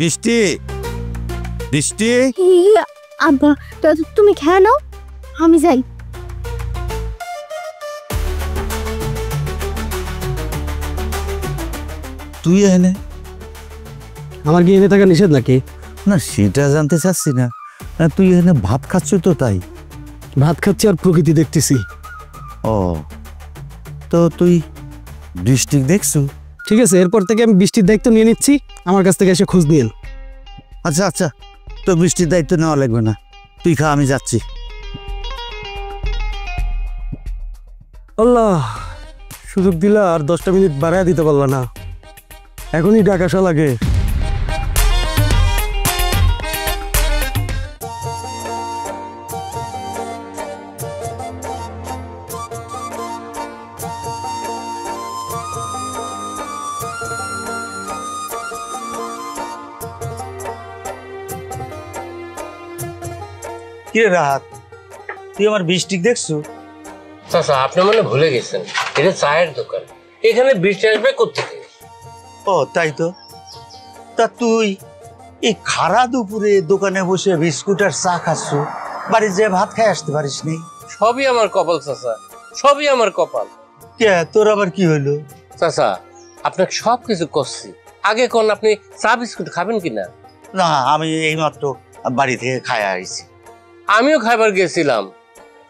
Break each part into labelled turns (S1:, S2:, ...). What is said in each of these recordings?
S1: বৃষ্টি বৃষ্টি
S2: আব্বা তুমি খেয়ে নাও, আমি যাই।
S1: তুই এনে
S3: আমার কি এনে থাকা নিষেধ নাকি?
S1: না সেটা জানতে চাচ্ছি না, তুই এখানে ভাত খাচ্ছ তো তাই।
S3: ভাত খাচ্ছি আর প্রকৃতি দেখতেছি।
S1: ও তো তুই বৃষ্টি দেখছো?
S3: ঠিক আছে, এরপর থেকে আমি বৃষ্টির দায়িত্ব নিয়ে নিচ্ছি, আমার কাছ থেকে এসে খোঁজ নিন।
S1: আচ্ছা আচ্ছা, তো বৃষ্টির দায়িত্ব নেওয়া লাগবে না, তুই খা, আমি যাচ্ছি।
S3: আল্লাহ, সুযোগ দিলা আর 10টা মিনিট বাড়ায় দিতে পারলা না, এখনই ডাক আসা লাগে।
S1: কিরে রাত, তুই আমার বৃষ্টি দেখছো?
S4: চাচা আপনি মনে ভুলে গেছেন, এটা চায়ের দোকান, এখানে বৃষ্টি আসবে কোত্থেকে?
S1: ও তাই তো। তা তুই এই খারা দুপুরে দোকানে বসে বিস্কুট আর চা খাচ্ছ, বাড়ি যে ভাত খাই আসতে পারিস নি?
S4: সবই আমার কপাল চাচা, সবই আমার কপাল।
S1: কে তোর আবার কি হইলো?
S4: চাচা আপনাকে সব কিছু করছি, আগে কোন আপনি চা বিস্কুট খাবেন কিনা?
S1: না, আমি এইমাত্র বাড়ি থেকে খাই আইছি।
S4: আমিও খাবার গেছিলাম,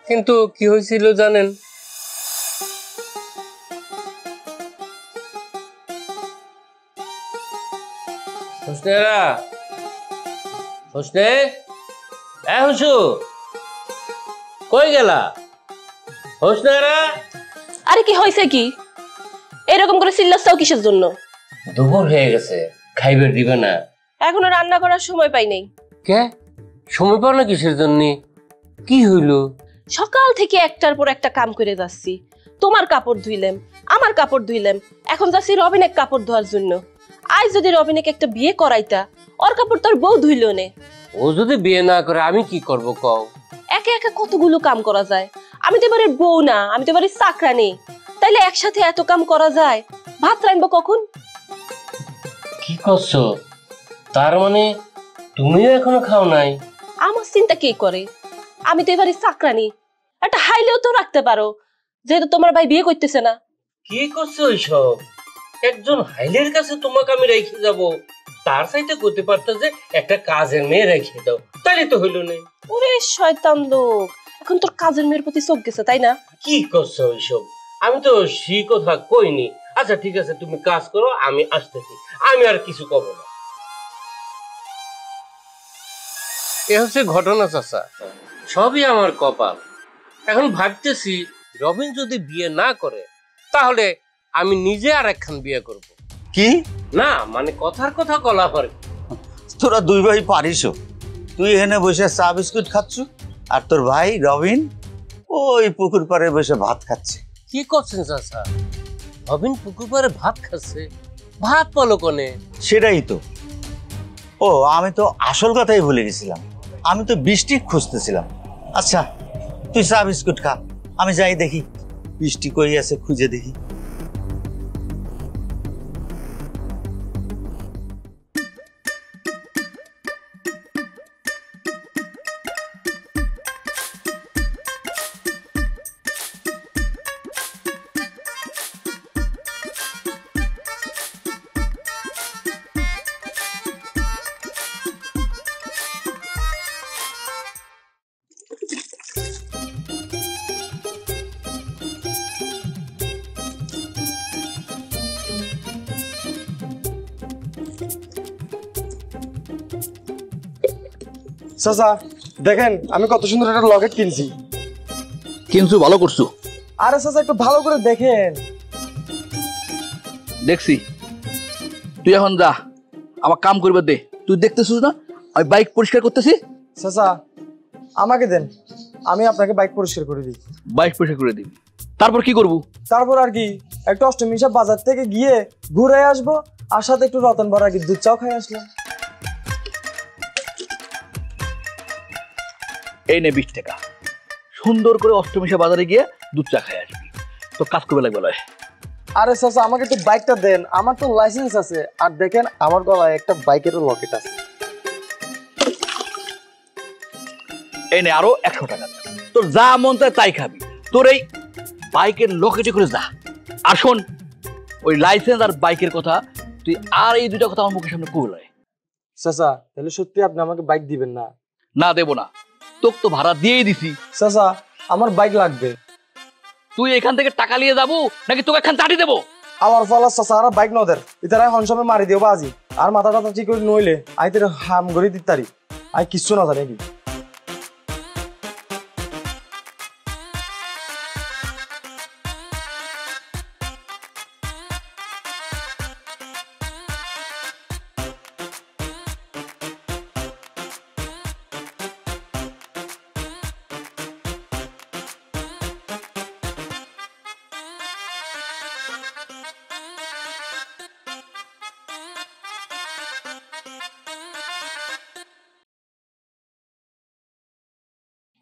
S4: কিন্তু কি হয়েছিল জানেন? হোসনেরা, হোসনে, হুসু কই গেলা? হোসনেরা,
S5: আরে কি হয়েছে কি এরকম করে চিল্লাচ্ছাও কিসের জন্য?
S4: দুপুর হয়ে গেছে, খাইবে দিবে না?
S5: এখনো রান্না করার সময় পাই নাই।
S4: কে সময় পাও না কিসের জন্য? কি হইল?
S5: সকাল থেকে একটার পর একটা কাম করে যাচ্ছি, তোমার কাপড় ধুইলাম, আমার কাপড় ধুইলাম, এখন যাচ্ছি রবিনের কাপড় ধোয়ার জন্য। আজ যদি রবিনকে একটা বিয়ে করাইতা, ওর কাপড় তোর বউ ধুইলো নে।
S4: ও যদি বিয়ে না করে আমি কি করব কও?
S5: একে একে কতগুলো কাম করা যায়, আমি তো এবারে বউ না, আমি তো এবারে চাকরানি, তাইলে একসাথে এত কাম করা যায়? ভাত রাখবো কখন?
S4: কি করছো? তার মানে তুমিও এখনো খাও নাই?
S5: আমার চিন্তা কে করে? আমি তো এবারে চাকরানি, একটা হাইলেও তো রাখতে পারো, যেহেতু তোমার ভাই বিয়ে করতেছে না।
S4: কি করছো এইসব? একজন হাইলের কাছে তোমাকে আমি রেখে যাব, তার চাইতে করতে পারতো যে একটা কাজের মেয়ে রেখে দাও, তাইলে তো হইল না।
S5: ওরে শয়তান লোক, এখন তোর কাজের মেয়ের প্রতি চোখ গেছে তাই না?
S4: কি করছো এইসব? আমি তো সেই কথা কইনি। আচ্ছা ঠিক আছে, তুমি কাজ করো, আমি আসতেছি, আমি আর কিছু কব না। এ হচ্ছে ঘটনা চাচা, সবই আমার কপাল। এখন ভাবতেছি রবিন যদি বিয়ে না করে, তাহলে আমি নিজে আর একখান বিয়ে করব।
S1: কি
S4: না মানে কথার কথা কলা পারে।
S1: তোরা দুই ভাই পারিসও? তুই এখানে বসে চা বিস্কুট খাচ্ছ, আর তোর ভাই রবিন ওই পুকুর পাড়ে বসে ভাত খাচ্ছে।
S4: কি করছেন চাচা? রবিন পুকুর পাড়ে ভাত খাচ্ছে? ভাত পালো কোনে?
S1: সেটাই তো। ও আমি তো আসল কথাই ভুলে গেছিলাম, আমি তো বৃষ্টি খুঁজতেছিলাম। আচ্ছা তুই চা বিস্কুট খা, আমি যাই দেখি বৃষ্টি কই আছে, খুঁজে দেখি।
S3: চাচা দেখেন, আমি কত সুন্দর একটা লকেট কিনছি।
S6: কিন্তু ভালো করছো।
S3: আরে চাচা একটু ভালো করে দেখেন।
S6: দেখছি, তুই এখন যা, আমার কাম করবে দে। তুই দেখতেছিস না আমি বাইক পরিষ্কার করতেছি?
S3: চাচা আমাকে দেন, আমি আপনাকে বাইক পরিষ্কার করে দিই।
S6: বাইক পরিষ্কার করে দিবি, তারপর কি করবো?
S3: তারপর আর কি, একটু অষ্টমী সাহেব বাজার থেকে গিয়ে ঘুরে আসবো, আর সাথে একটু রতন বড় আগে দুধ চাও খাই আসলাম।
S6: এই নে 20 টাকা, সুন্দর করে অষ্টমীশা বাজারে গিয়ে দুধ চা খাই আসবি। তো কাজ করবে লাগবে লয়।
S3: আরে চাচা আমাকে একটু বাইকটা দেন, আমার তো লাইসেন্স আছে। আর দেখেন আমার গলায় একটা বাইকেরও লকেট আছে।
S6: এই নে আরো 100 টাকা। তোর যা মন চায় তাই খাবি, তোর এই বাইকের লকেটে করে যা। আর শোন, ওই লাইসেন্স আর বাইকের কথা তুই আর এই দুইটা কথা আমার মুখের সামনে কইলে
S3: চাচা তাহলে সত্যি আপনি আমাকে বাইক দিবেন না?
S6: না, দেব না। তোকে তো ভাড়া দিয়েই দিছি।
S3: চাচা আমার বাইক লাগবে।
S6: তুই এখান থেকে টাকা নিয়ে যাবো নাকি তোকে এখান চাটি দেবো?
S3: আমার ফলা চাচা আর বাইক নদের ইতারা হনসমে মারি দিও বাজি। আর মাথা টাথা ঠিক করে নইলে আই তোর হাম গড়ি দিতারি। আই কিচ্ছু না জানি কি।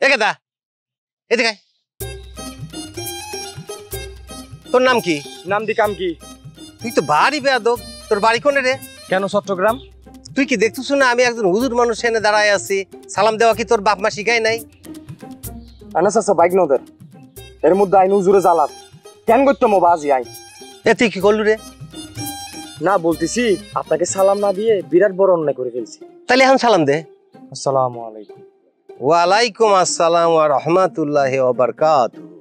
S4: একেদা এদিকে আয়। তোর নাম কি?
S3: নাম দি কাম কি?
S4: তুই তো বাড়ি বেয়াদব, তোর বাড়ি কোনে রে?
S3: কেন চট্টগ্রাম?
S4: তুই কি দেখতেছ না আমি একজন হুজুর মানুষ এনে দাঁড়ায় আছি? সালাম দেওয়া কি তোর বাপ মা শিখায় নাই?
S3: আনা চাচা বাইক নদের এর মধ্যে আইন হুজুরে জ্বালাত কেন করতো মো বাজি আই?
S4: এ তুই কি করলু রে?
S3: না বলতেছি আপনাকে সালাম না দিয়ে বিরাট বড় অন্যায় করে ফেলছি।
S4: তাহলে এখন সালাম দে।
S3: আসসালামু আলাইকুম।
S4: ওয়ালাইকুম আসসালাম ওয়া রাহমাতুল্লাহি ওয়া বারাকাতুহু।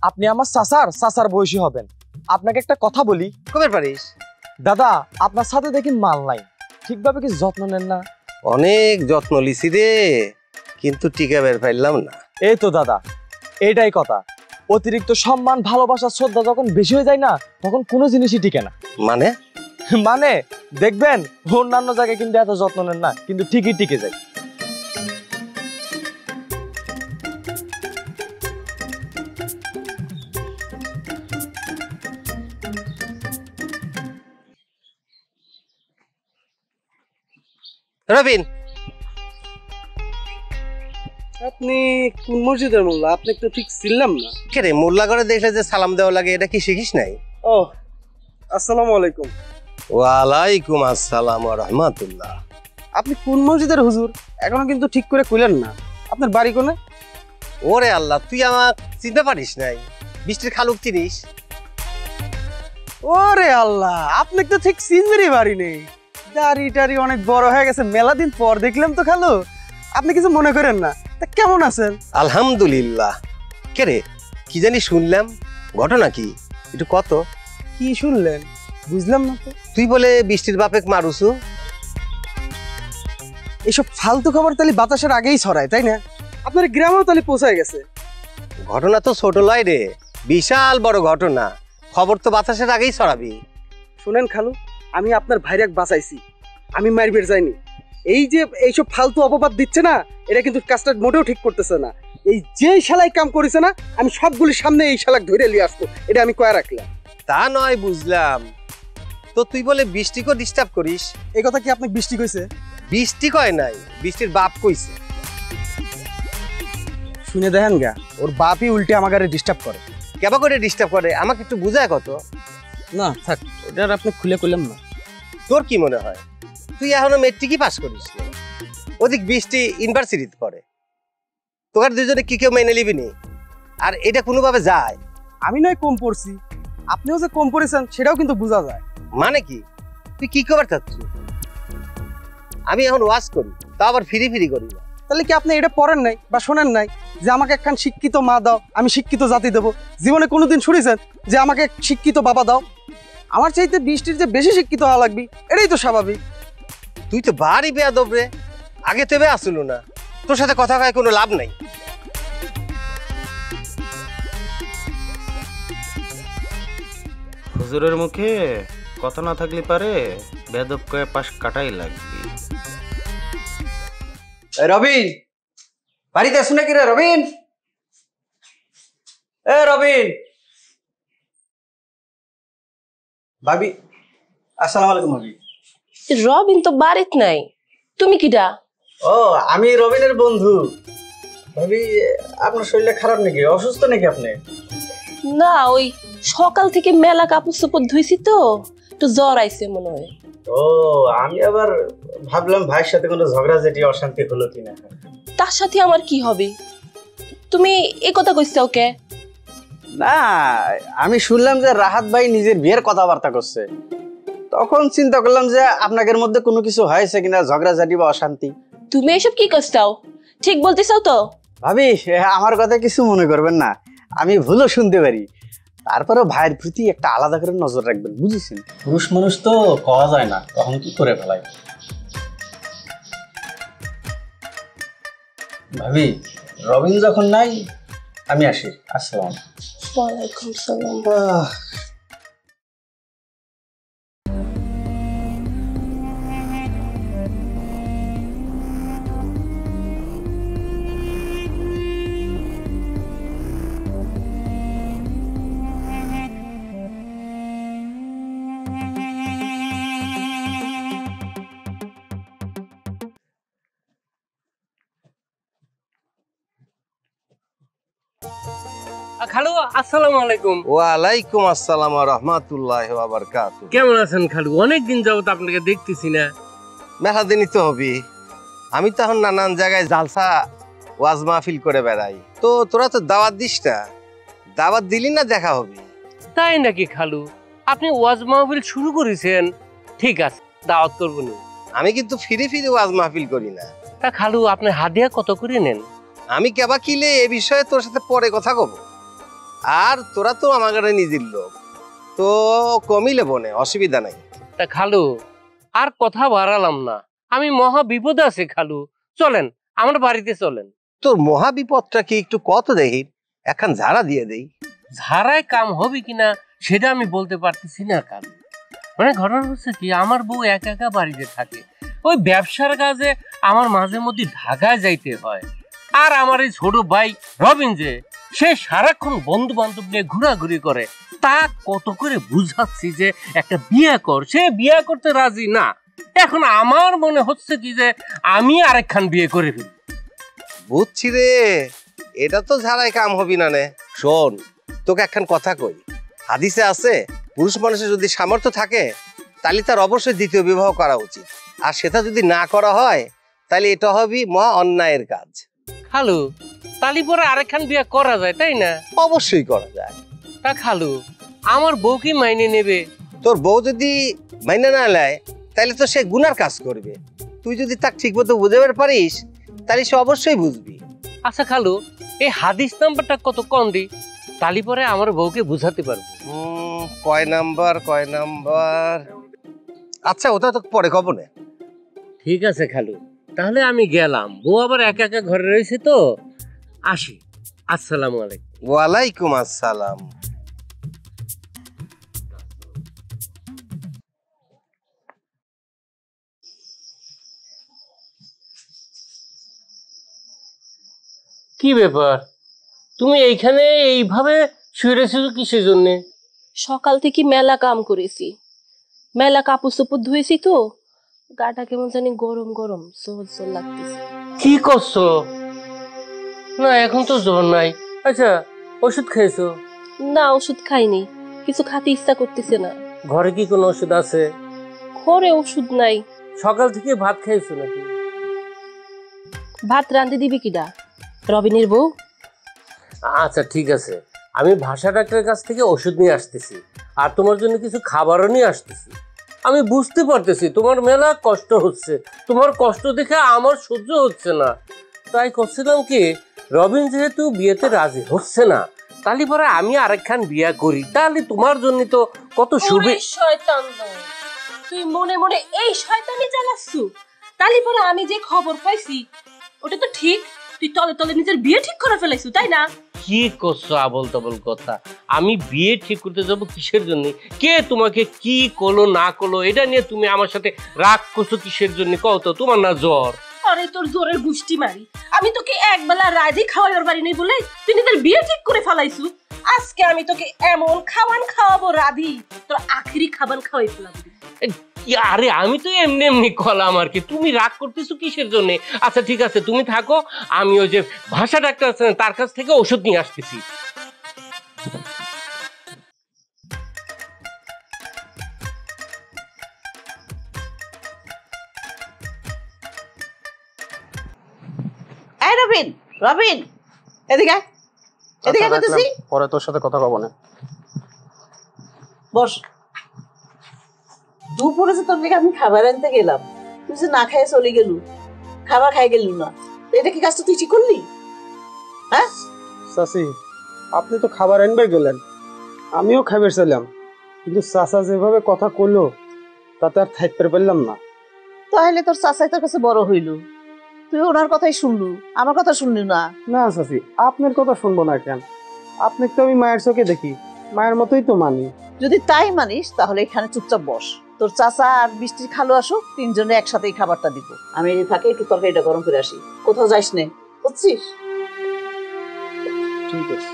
S3: আপনি আমার চাচার বয়সী হবেন। আপনাকে একটা কথা বলি।
S4: কবে পারিস?
S3: দাদা আপনার সাথে দেখি মাল নাই, ঠিকভাবে কি যত্ন নেন না?
S4: অনেক যত্ন লিছি রে, কিন্তু টিকা বের পাইলাম না।
S3: এই তো দাদা এইটাই কথা। অতিরিক্ত সম্মান ভালোবাসা শ্রদ্ধা যখন বেশি হয়ে যায় না, তখন কোনো জিনিসই টিকে না।
S4: মানে
S3: মানে দেখবেন অন্যান্য জায়গায় কিন্তু এত যত্ন নেন না, কিন্তু ঠিকই টিকে যায়।
S4: রবিন,
S7: আপনি কোন মসজিদের মোল্লা? আপনি তো ঠিক চিনলাম না।
S4: কে রে? মোল্লা করে দেখলে যে সালাম দেওয়া লাগে, এটা কি শিখিস নাই?
S7: ও আসসালামু আলাইকুম।
S4: ওয়ালাইকুম আসসালাম ওয়া রাহমাতুল্লাহ।
S7: আপনি কোন মসজিদের হুজুর এখনো কিন্তু ঠিক করে কইলেন না। আপনার বাড়ি কোনে?
S4: ওরে আল্লাহ, তুই আমার চিনতে পারিস নাই? বৃষ্টির খালুক চিনিস?
S7: ওরে আল্লাহ, আপনি তো ঠিক চিনবেরই বাড়ি নেই। দাড়ি টাড়ি অনেক বড় হয়ে গেছে, মেলা দিন পর দেখলাম তো খালু। আপনি কিছু মনে করেন না, তা কেমন আছেন?
S4: আলহামদুলিল্লাহ। কে রে, কি জানি শুনলাম, ঘটনা কি একটু কত?
S7: কি শুনলেন? বুঝলাম না তো।
S4: তুই বলে বৃষ্টির বাপেক মারুসু?
S7: এইসব ফালতু খবর তাহলে বাতাসের আগেই ছড়ায়, তাই না? আপনার গ্রামেও তাহলে পৌঁছায় গেছে।
S4: ঘটনা তো ছোট লয় রে, বিশাল বড় ঘটনা। খবর তো বাতাসের আগেই ছড়াবি।
S7: শুনেন খালু, আমি আপনার ভাইরাক বাঁচাইছি, আমি মার বের যাইনি। এই যে এইসব ফালতু অপবাদ দিচ্ছে না, এটা কিন্তু কাজটা মোটেও ঠিক করতেছে না। এই যে শালাই কাম করেছে না, আমি সবগুলির সামনে এই শালাক ধরে নিয়ে আসবো, এটা আমি কয়া রাখলাম।
S4: তা নয়, বুঝলাম। তো তুই বলে বৃষ্টিকে ডিস্টার্ব করিস?
S7: এই কথা কি আপনাকে বৃষ্টি কইছে?
S4: বৃষ্টি কয় নাই, বৃষ্টির বাপ কইছে।
S7: শুনে দেখেন গা, ওর বাপই উল্টে আমাকে ডিস্টার্ব করে।
S4: কেবা করে ডিস্টার্ব করে? আমাকে একটু বুঝায় কত।
S7: না থাক, ওটা আর আপনি খুলে কইলাম না।
S4: তোর কি মনে হয় তুই এখনো মেট্রিকই পাস করিস? ওদিক বৃষ্টি ইউনিভার্সিটিতে পড়ে, তোর দুজনে কি কেউ মেনে নিবি নি? আর এটা কোনোভাবে যায়?
S7: আমি নয় কম পড়ছি, আপনিও যে কম পড়েছেন সেটাও কিন্তু বোঝা যায়।
S4: মানে কি? তুই কি খবর চাচ্ছ? আমি এখন ওয়াজ করি, তা আবার ফিরি ফিরি করি না।
S7: তাহলে কি আপনি এটা পড়েন নাই বা শোনেন নাই যে আমাকে একখান শিক্ষিত মা দাও, আমি শিক্ষিত জাতি দেবো? জীবনে কোনোদিন শুনেছেন যে আমাকে শিক্ষিত বাবা দাও? আমার চাইতে বৃষ্টির যে বেশি শিক্ষিত হওয়া লাগবে, এটাই তো স্বাভাবিক।
S4: তুই তো বাড়ি বেয়াদব রে, আগে তেবে আসলো না। তোর সাথে কথা কয় কোনো লাভ নাই।
S8: হুজুরের মুখে কথা না থাকলে পারে বেদব কয়ে পাশ কাটাই লাগবে।
S7: রবিন, বাড়িতে আছো নাকি রে রবিন? এ রবিন। ভাবি, আসসালামু আলাইকুম ভাবি।
S5: রবিন তো বাড়িত নাই, তুমি কিডা?
S7: ও আমি রবিনের বন্ধু।
S3: ভাবি আপনার শরীরটা খারাপ নাকি, অসুস্থ নাকি আপনি?
S5: না, ওই সকাল থেকে মেলা কাপড় চোপড় ধুইছি তো, একটু জ্বর আইছে মনে হয়।
S3: ও, আমি আবার ভাবলাম ভাইয়ের সাথে কোনো ঝগড়াঝাটি অশান্তি হলো কিনা।
S5: তার সাথে আমার কি হবে? তুমি এই কথা কইছো কে?
S7: না, আমি শুনলাম যে রাহাত ভাই নিজের বিয়ের কথাবার্তা করছে, তখন চিন্তা করলাম যে আপনাদের মধ্যে কোনো কিছু হয়েছে কিনা, ঝগড়াঝাটি বা অশান্তি।
S5: তুমি এসব কি করছাও? ঠিক বলতেছাও তো?
S7: ভাবি আমার কথা কিছু মনে করবেন না, আমি ভুলও শুনতে পারি, তারপরে ভাইয়ের প্রতি একটা আলাদা করে নজর রাখবেন, বুঝেছেন?
S3: পুরুষ মানুষ তো কওয়া যায় না, তখন কি করে ফেলাই। ভাবি রবিন যখন নাই আমি আসি। আসসালাম।
S5: ওয়ালাইকুম সালাম।
S4: খালু আসসালামু আলাইকুম।
S9: ওয়ালাইকুম আসসালাম ওয়া রাহমাতুল্লাহি ওয়া বারাকাতুহু।
S4: কেমন আছেন খালু? অনেকদিন যাবত আপনাকে দেখতেছি না।
S9: মেলাদিনই তো হবে, আমি তো এখন নানান জায়গায় জালসা ওয়াজ মাহফিল করে বেড়াই। তো তোরা তো দাওয়াত দিস না, দাওয়াত দিলি না দেখা হবে।
S4: তাই নাকি খালু? আপনি ওয়াজ মাহফিল শুরু করেছেন, ঠিক আছে দাওয়াত করবো না।
S9: আমি কিন্তু ফিরে ফিরে ওয়াজ মাহফিল করি না।
S4: তা খালু আপনি হাদিয়া কত করে নেন?
S9: আমি কেবা কিলে এ বিষয়ে তোর সাথে পরে কথা কব। আর তোরা তো আমার নিজের লোক, তো কমিলে বনে, অসুবিধা নাই।
S4: তা খালু আর কথা বাড়ালাম না, আমি মহা বিপদে আছি খালু, চলেন আমার বাড়িতে চলেন।
S9: তোর মহা বিপদটা কি একটু কত দেখি, এখন ঝাড়া দিয়ে দেই।
S4: ঝাড়ায় কাম হবে কিনা সেটা আমি বলতে পারতেছি না খালু। মানে ঘটনা হচ্ছে কি, আমার বউ একা একা বাড়িতে থাকে, ওই ব্যবসার কাজে আমার মাঝে মধ্যে ঢাকায় যাইতে হয়। আর আমার এই ছোট ভাই রবিন যে, সে সারাক্ষণ বন্ধু বান্ধব নিয়ে ঘোরাঘুরি করে, তা কত করে বুঝাচ্ছি যে একটা বিয়ে কর, সে বিয়ে করতে রাজি না। এখন আমার মনে হচ্ছে কি যে আমি আরেকখান বিয়ে করে ফেলি।
S9: বুঝছি রে, এটা তো ঝাড়াই কাম হবি না নে। শোন, তোকে একখান কথা কই, হাদিসে আছে পুরুষ মানুষের যদি সামর্থ্য থাকে তাহলে তার অবশ্যই দ্বিতীয় বিবাহ করা উচিত, আর সেটা যদি না করা হয় তাহলে এটা হবে মহা অন্যায়ের কাজ।
S4: খালু তালি পরে আরেকখান বিয়ে করা যায় তাই না?
S9: অবশ্যই করা যায়।
S4: তা খালু আমার বউ কি মাইনে নেবে?
S9: তোর বউ যদি মাইনে না নেয় তাহলে তো সে গুনার কাজ করবে। তুই যদি তাকে ঠিক মতো বুঝাতে পারিস তাহলে সে অবশ্যই বুঝবি।
S4: আচ্ছা খালু, এই হাদিস নাম্বারটা কত কম দি, তালি পরে আমার বউকে বুঝাতে পারবো।
S9: কয় নাম্বার? আচ্ছা ওটা তো পরে কব না।
S4: ঠিক আছে খালু, তাহলে আমি গেলাম, বউ আবার একা একা ঘরে রয়েছে তো, আসি। আসসালামু আলাইকুম।
S9: ওয়ালাইকুম আসসালাম।
S4: কি ব্যাপার, তুমি এইখানে এইভাবে শুয়ে রয়েছো কিসের জন্য?
S5: সকাল থেকে মেলা কাম করেছি, মেলা কাপড় চোপড় ধুয়েছি তো, গাটা কেমন জানি গরম গরম জোর জোর লাগতেছে।
S4: কি করছো? না এখন তো জ্বর নাই। আচ্ছা ওষুধ খেয়েছো?
S5: না, ওষুধ খাইনি, কিছু খেতে ইচ্ছা করতেছে না।
S4: ঘরে কি কোনো ওষুধ আছে?
S5: ঘরে ওষুধ নাই।
S4: সকাল থেকে ভাত খেয়েছো নাকি?
S5: ভাত রাঁধে দিবি কিডা? রবিনের বউ।
S4: আচ্ছা ঠিক আছে, আমি ভাষা ডাক্তারের কাছ থেকে ওষুধ নিয়ে আসতেছি, আর তোমার জন্য কিছু খাবারও নিয়ে আসতেছি। আমি বুঝতে পারতেছি তোমার মেলা কষ্ট হচ্ছে, তোমার কষ্ট দেখে আমার সহ্য হচ্ছে না, তাই করছিলাম কি, রবিন যেহেতু বিয়েতে রাজি হচ্ছে না, তাহলে পরে আমি আরেকখান বিয়ে করি, তাহলে তোমার জন্য তো কত শুভে।
S5: শয়তান, তুই মনে মনে এই শয়তানি চালাচ্ছু, তাহলে পরে আমি যে খবর পাইছি ওটা তো ঠিক, তুই তলে তলে নিজের বিয়ে ঠিক করে ফেলাইছু তাই না?
S4: কি করছো আবল তাবল কথা? আমি বিয়ে ঠিক করতে যাবো কিসের জন্য? কে তোমাকে কি করলো না করলো এটা নিয়ে তুমি আমার সাথে রাগ করছো কিসের জন্য? কও তো, তোমার না জ্বর?
S5: আরে তোর জোরের গুষ্টি মারি, আমি তোকে একবেলা রাজি খাওয়াইবার পারি নাই বলে তুই নিজের বিয়ে ঠিক করে ফেলাইছু। আজকে আমি তোকে এমন খাওয়ান খাওয়াবো রাধি, তোর আখেরি খাবার খাওয়াই ফেলাবো।
S4: আরে আমি তো এমনি এমনি কলাম আর কি, তুমি রাগ করতেছো কিসের জন্য? আচ্ছা ঠিক আছে তুমি থাকো, আমি ওই যে ভাষা ডাক্তার আছেন তার কাছ থেকে ওষুধ নিয়ে আসতেছি।
S10: এই রবিন, রবিন এদিকে আয়। এদিকে বলতেছি,
S3: পরে তোর সাথে কথা কব না।
S10: বস। দুপুরে যে তোর দিকে আমি খাবার আনতে গেলাম, তুই যে না খাইয়ে চলে গেলু, খাবার খাই গেলু না, এটা কি কাজটা তুই ঠিক করলি? হ্যাঁ
S3: চাচি, আপনি তো খাবার আনবে গেলেন, আমিও খাবার চাইলাম, কিন্তু চাচা যেভাবে কথা কইলো তাতে আর থাকতে পারলাম না।
S10: তাহলে তোর চাচাই তোর কাছে বড় হইল, তুই ওনার কথাই শুনলু, আমার কথা শুনলি না?
S3: না চাচি, আপনার কথা শুনবো না কেন? আপনাকে তো আমি মায়ের চোখে দেখি, মায়ের মতোই তো মানি।
S10: যদি তাই মানিস তাহলে এখানে চুপচাপ বস, তোর চাচা আর বৃষ্টির খালু আসুক, তিনজনে একসাথেই খাবারটা দিব। আমি এই ফাঁকে একটু তরকারিটা গরম করে আসি, কোথাও যাইস নে, বুঝছিস?
S3: ঠিক আছে।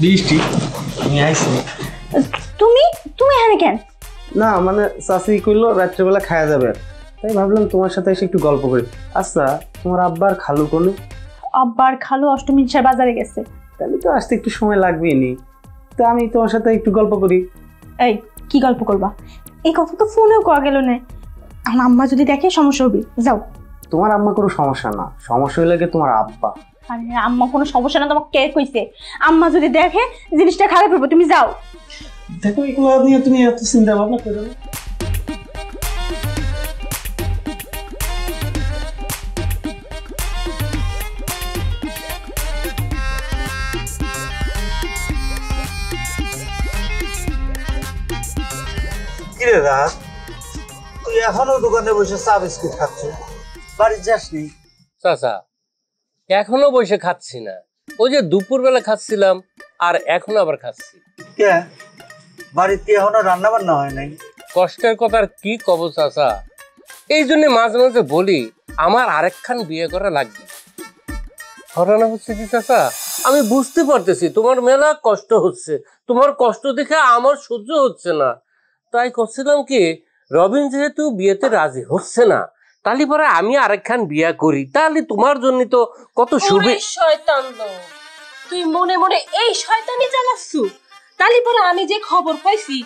S3: বৃষ্টি, তুমি আইছো?
S2: তুমি তুমি এখানে কেন?
S3: না মানে চাচি কইলো রাত্রেবেলা খাওয়া যাবে, তাই ভাবলাম তোমার সাথে এসে একটু গল্প করি। আচ্ছা, তোমার আব্বার খালু কোনে?
S2: আব্বার খালু অষ্টমীর বাজারে গেছে।
S3: তাহলে তো আসতে একটু সময় লাগবেই নি, তো আমি তোমার সাথে একটু গল্প করি।
S2: এই কি গল্প করবা? এই কথা তো ফোনেও কওয়া গেল না, আমার আম্মা যদি দেখে সমস্যা হবে। যাও।
S3: তোমার আম্মা কোনো সমস্যা না, সমস্যা হইলে কি তোমার আব্বা।
S2: আরে আম্মা কোনো সমস্যা না, তোমাকে কে কইছে? আম্মা যদি দেখে জিনিসটা খারাপ হবে, তুমি যাও।
S3: দেখো এগুলো নিয়ে তুমি এত চিন্তা ভাবনা করো না।
S1: কিরে রাত, তুই এখনো দোকানে বসে চা বিস্কুট খাচ্ছ, বাড়ি যাসনি?
S4: চাচা এখনো বসে খাচ্ছি না, ওই যে দুপুরবেলা খাচ্ছিলাম আর এখন আবার খাচ্ছি।
S1: কে বাড়িতে এখনো রান্না বান্না হয় নাই?
S4: কষ্টের কথা আর কি কব চাচা, এই জন্য মাঝে মাঝে বলি আমার আরেকখান বিয়ে করা লাগবে। ঘটনা হচ্ছে কি চাচা, আমি বুঝতে পারতেছি তোমার মেলা কষ্ট হচ্ছে, তোমার কষ্ট দেখে আমার সহ্য হচ্ছে না, তাই করছিলাম কি রবিন যেহেতু বিয়েতে রাজি হচ্ছে না, তাহলে পরে আমি আরেকখান বিয়ে করি, তাহলে তোমার জন্য তো কত শুভে।
S5: শয়তান লোক, তুই মনে মনে এই শয়তানি চালাচ্ছু, তাহলে পরে আমি যে খবর পাইছি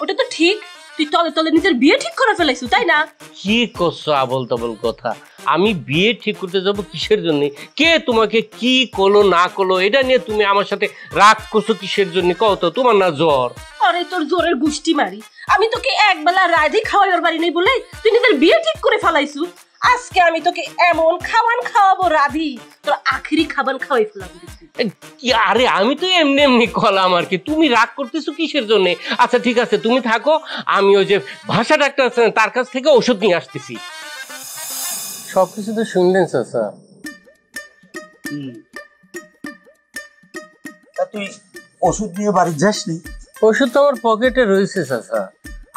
S5: ওটা তো ঠিক, তুই তলে তলে নিজের বিয়ে ঠিক করে ফেলাইছু, তাই না?
S4: কি করছো আবল তাবল কথা? আমি বিয়ে ঠিক করতে যাব কিসের জন্য? কে তোমাকে কি করলো না করলো এটা নিয়ে তুমি আমার সাথে রাগ করছো কিসের জন্য? কও তো, তোমার না জ্বর?
S5: আরে তোর জোরের গুষ্টি মারি, আমি তোকে একবেলা রাধি খাওয়াইবার বাড়ি নেই বলে তুই নিজের বিয়ে ঠিক করে ফেলাইছু। আজকে আমি তোকে এমন খাবার খাওয়াবো রাধি, তোর আখেরি খাবার খাওয়াই ফেলাবো।
S4: আরে আমি তো এমনি এমনি কলাম আর কি, তুমি রাগ করতেছো কিসের জন্য? আচ্ছা ঠিক আছে তুমি থাকো, আমি ওই যে ভাষা ডাক্তার আছেন তার কাছ থেকে ওষুধ নিয়ে আসতেছি। সবকিছু তো শুনলেন চাচা।
S1: তা তুই ওষুধ নিয়ে বাড়ি যাসনি?
S4: ওষুধ তো আমার পকেটে রয়েছে চাচা,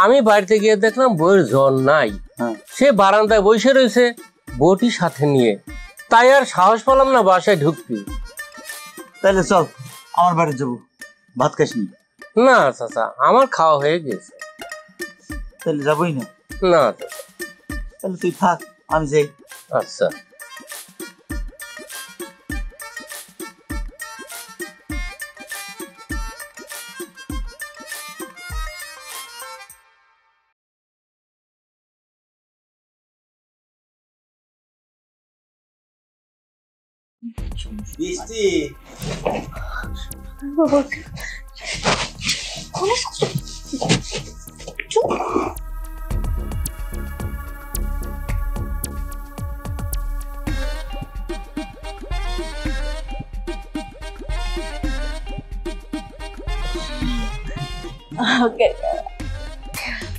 S4: আমি বাড়িতে গিয়ে দেখলাম বউয়ের জ্বর নাই, সে বারান্দায় বসে রয়েছে বউটি সাথে নিয়ে, তাই আর সাহস পেলাম না বাসায় ঢুকবি।
S1: তাহলে চল আমার বাড়ি যাবো, ভাত খাসনি?
S4: না চাচা আমার খাওয়া হয়ে গেছে।
S1: তাহলে যাবোই না?
S4: না চাচা।
S1: তাহলে তুই থাক, আমি যাই।
S4: আচ্ছা।
S1: বৃষ্টি,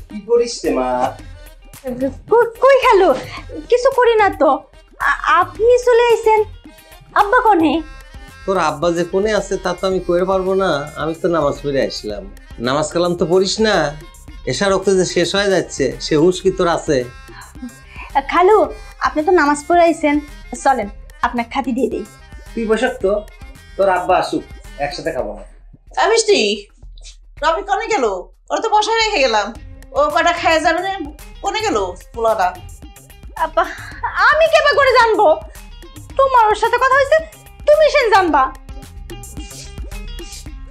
S9: কি করিস রে মা?
S2: কই খালু, কিছু করি না তো। আপনি চলে আইছেন, আব্বা কোনে?
S11: তোর আব্বা যে কোনে আছে তা তো আমি কইতে পারবো না, আমি তো নামাজ পড়ে আসলাম। নামাজ কালাম তো পড়িস না, এসা রক্ত যে শেষ হয়ে যাচ্ছে সে হুঁশ কি তোর আছে?
S2: খালু আপনি তো নামাজ পড়াইছেন, চলেন আপনার খাতি দিয়ে দিই।
S11: তুই বসে তো, তোর আব্বা আসুক একসাথে খাবো না।
S10: মিষ্টি রবি কোনে গেল? ওরা তো বসায় রেখে গেলাম, ও কটা খায় যাবে না। কোনে গেল পোলাটা?
S2: আপা আমি কেবা করে জানবো? তোমার ওর সাথে কথা হয়েছে, তুমি সে জানবা।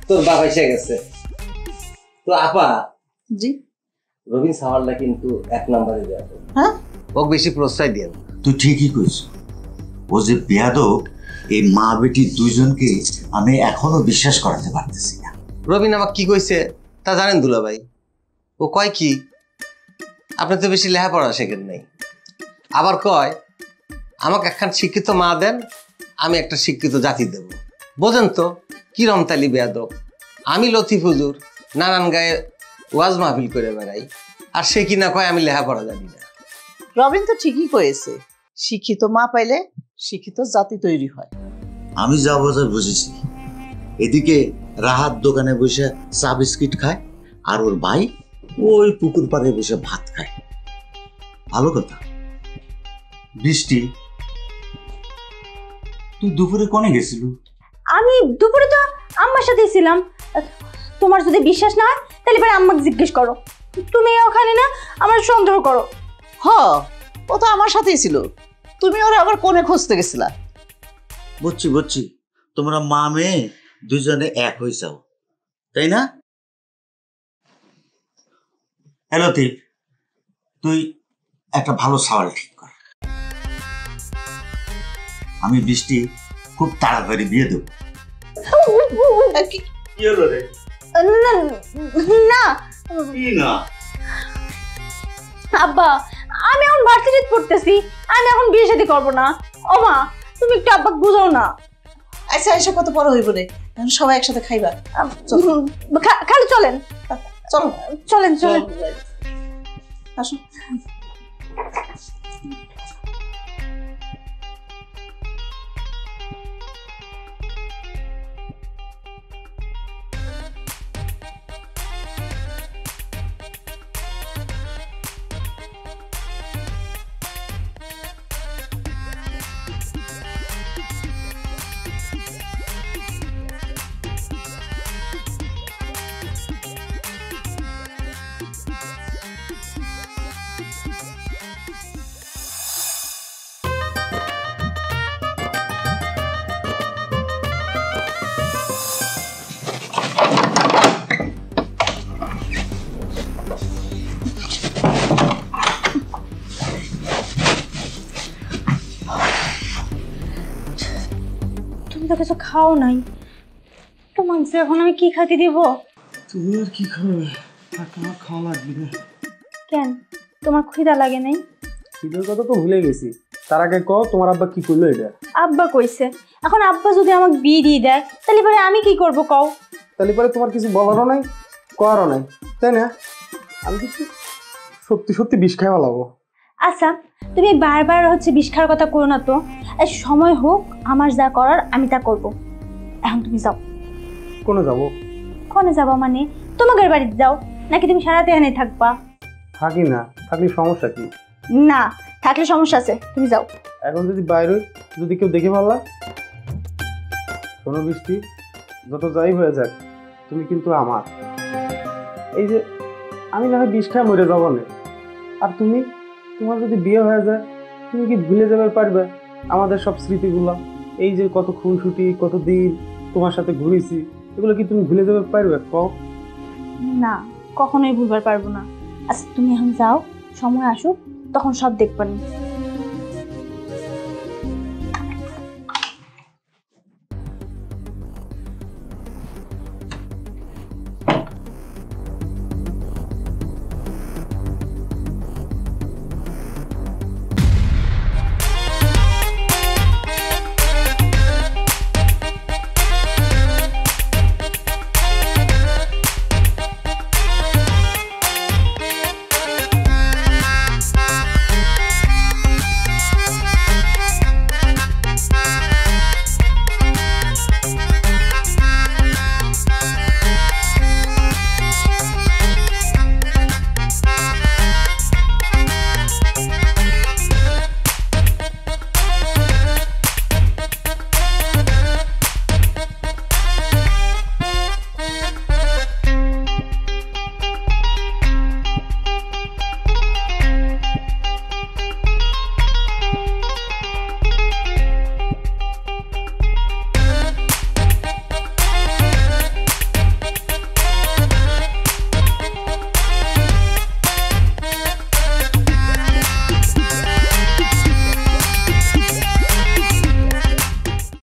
S11: তোর বাবা এসে গেছে। তো আপা
S10: জি
S11: রবিন সাওয়ারটা কিন্তু 1 নম্বরে দেওয়া।
S10: হ্যাঁ
S11: ওকে বেশি প্রশ্রয় দিয়ে না।
S1: তুই ঠিকই কইস। ও যে বেয়াদব, এই মা বেটি দুইজনকে আমি এখনো বিশ্বাস করাতে পারতেছি না।
S11: রবিন আমাকে কি কইছে তা জানেন দুলা ভাই? ও কয় কি আপনি তো বেশি লেখাপড়া শেখেন নাই। আবার কয় আমাকে একখান শিক্ষিত মা দেন, আমি একটা শিক্ষিত জাতি দেব। বোঝেন তো কি রমতালি বেয়াদব। আমি লতিফ হুজুর নানান গায়ে ওয়াজ মাহফিল করে বেড়াই, আর সে কিনা কয় আমি লেখাপড়া জানি না।
S10: রবিন তো ঠিকই কয়েছে, শিক্ষিত মা পাইলে শিক্ষিত জাতি তৈরি হয়।
S1: আমি যা বোঝার বুঝেছি। এদিকে রাহাত দোকানে বসে চা বিস্কিট খায়, আর ওর ভাই ওই পুকুর পাড়ে বসে ভাত খায়। ভালো কথা। বৃষ্টি, তুই দুপুরে কোনে গেছিল?
S2: আমি দুপুরে তো আম্মার সাথেই ছিলাম। তোমার যদি বিশ্বাস না হয় তাহলে এবার আম্মাকে জিজ্ঞেস করো। তুমি ওখানে না আমার সন্দেহ করো।
S10: হ ও তো আমার সাথেই ছিল, তুমি ওরা আবার কোনে খুঁজতে গেছিলা?
S1: বুঝছি বুঝছি, তোমরা মা মেয়ে দুজনে এক হয়ে যাও, তাই না? হ্যালো দীপ, তুই একটা ভালো সওয়াল ঠিক কর। আমি বৃষ্টি খুব তাড়াতাড়ি বিয়ে দেবো। কি হলো রে?
S2: না
S1: কি না?
S2: আব্বা আমি এখন ভার্সিটিতে পড়তেছি, আমি এখন বিয়ে শাদী করবো না। ও মা তুমি একটু আব্বাকে বুঝাও না।
S10: আচ্ছা এসে কত বড় হইব রে, এখন সবাই একসাথে খাইবা।
S2: খালু চলেন,
S10: চলো
S2: চলেন চলেন
S10: আসো।
S2: তুমি তো কিছু খাও নাই, তো মাংস এখন আমি কি খাতে দিব?
S3: তুমি আর কি খাবে? আর তোমার খাওয়া লাগবে না।
S2: কেন তোমার খিদা লাগে নাই?
S3: খিদের কথা তো ভুলে গেছি, তার আগে কও তোমার আব্বা কি করলো এটা?
S2: আব্বা কইছে এখন আব্বা যদি আমাকে বিয়ে দিয়ে দেয় তাহলে পরে আমি কি করব কও?
S3: তাহলে পরে তোমার কিছু বলারও নাই করারও নাই, তাই না? আমি কিছু সত্যি সত্যি বিষ খাওয়া লাগবো।
S2: আচ্ছা তুমি বারবার বিষ খাওয়ার কথা করো না তো। সময় হোক, আমার যা করার আমি তা করব। এখন তুমি যাও।
S3: কোনে যাবো?
S2: কোনে যাবো মানে তোমাদের বাড়িতে যাও, নাকি তুমি সারাতে এখানে থাকবা?
S3: থাকি না, থাকলে সমস্যা কি?
S2: না থাকলে সমস্যা আছে, তুমি যাও।
S3: এখন যদি বাইরে যদি কেউ দেখে ফেললা? শোনো বৃষ্টি, যত যাই হয়ে যাক তুমি কিন্তু আমার। এই যে আমি না হয় বিষ খায় মরে যাবো না, আর তুমি, তোমার যদি বিয়ে হয়ে যায় তুমি কি ভুলে যাবে পারবে আমাদের সব স্মৃতিগুলো? এই যে কত খুনসুটি, কত দিন তোমার সাথে ঘুরেছি, এগুলো কি তুমি ভুলে যাবে পারবে? কও
S2: না, কখনোই ভুলবার পারবো না। আচ্ছা তুমি এখন যাও, সময় আসুক তখন সব দেখবানি।